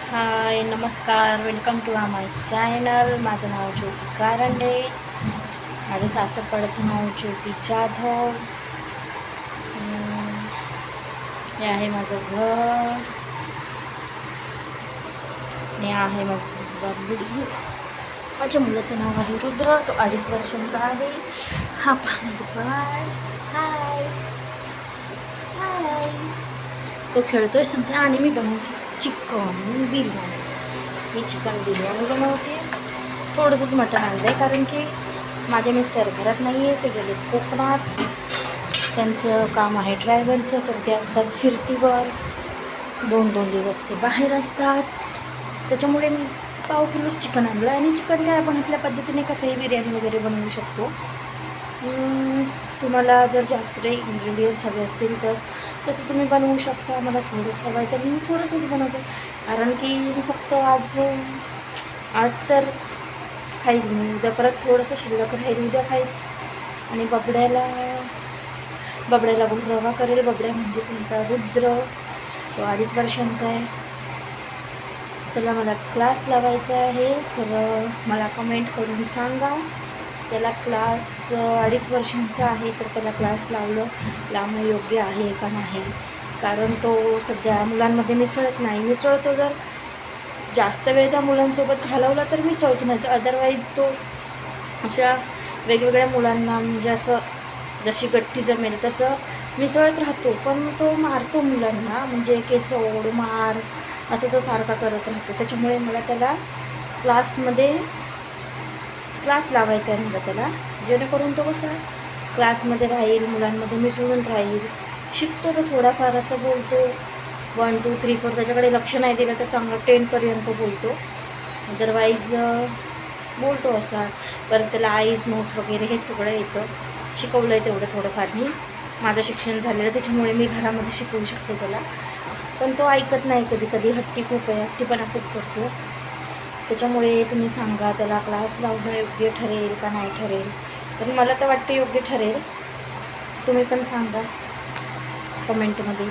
हाय नमस्कार, welcome to my channel. माझं नाव ज्योती कारंडे. माझ्या सासरकडचं नाव ज्योती जाधव. हे आहे माझं घर आणि आहे माझं बाबू. माझ्या मुलाचं नाव आहे रुद्र. तो 2.5 वर्षांचा आहे. हा माझं बाळ. हाय हाय. तो खेळतोय सध्या आणि मी बनवते चिकन बिर्याणी. मी चिकन बिर्याणी बनवते. थोडंसंच मटण आणलं आहे कारण की माझे मिस्टर घरात नाही आहे. ते गेले कोकणात. त्यांचं काम आहे ड्रायव्हरचं, तर ते असतात फिरतीवर. 2-2 दिवस ते बाहेर असतात. त्याच्यामुळे मी पाव किलोच चिकन आणलं. आणि चिकन काय आपण आपल्या पद्धतीने कसंही बिर्याणी वगैरे बनवू शकतो. तुम्हाला जर जास्त काही इन्ग्रेडियंट्स हवे असतील तर तसं तुम्ही बनवू शकता. मला थोडंसं हवं आहे तर मी थोडंसंच बनवते. कारण की मी फक्त आज तर खाईल. मी उद्या परत थोडंसं शिल्लक राहील, उद्या खाईल. आणि बबड्याला रवा करेल. बबड्या म्हणजे तुमचा रुद्र. तो 2.5 वर्षांचा आहे. त्याला मला क्लास लावायचा आहे. तर मला कमेंट करून सांगा. त्याला क्लास 2.5 वर्षांचा आहे तर त्याला क्लास लावणं योग्य आहे का नाही. कारण तो सध्या मुलांमध्ये मिसळत नाही. मिसळतो जर जास्त वेळ त्या मुलांसोबत घालवला तर मिसळतो, नाही तर अदरवाईज तो अशा वेगवेगळ्या मुलांना म्हणजे असं जशी गट्टी जमेल तसं मिसळत राहतो. पण तो मारतो मुलांना, म्हणजे केस ओढ मार असं तो सारखा करत राहतो. त्याच्यामुळे मला त्याला क्लास लावायचा आहे मला त्याला, जेणेकरून तो कसा क्लासमध्ये राहील, मुलांमध्ये मिसळून राहील. शिकतो तो थोडाफार. असं बोलतो 1 2 3 4. त्याच्याकडे लक्ष नाही दिलं तर चांगलं 10पर्यंत बोलतो. अदरवाईज बोलतो असा. परत त्याला आईज नोस वगैरे हे सगळं येतं. शिकवलं आहे तेवढं थोडंफार मी. माझं शिक्षण झालेलं त्याच्यामुळे मी घरामध्ये शिकवू शकते त्याला. पण तो ऐकत नाही. कधी कधी हट्टी खूप आहे, हट्टीपणा खूप करतो. त्याच्यामुळे तुम्ही सांगा त्याला क्लास लावणं योग्य ठरेल का नाही ठरेल. तर मला तर वाटतं योग्य ठरेल. तुम्ही पण सांगा कमेंटमध्ये.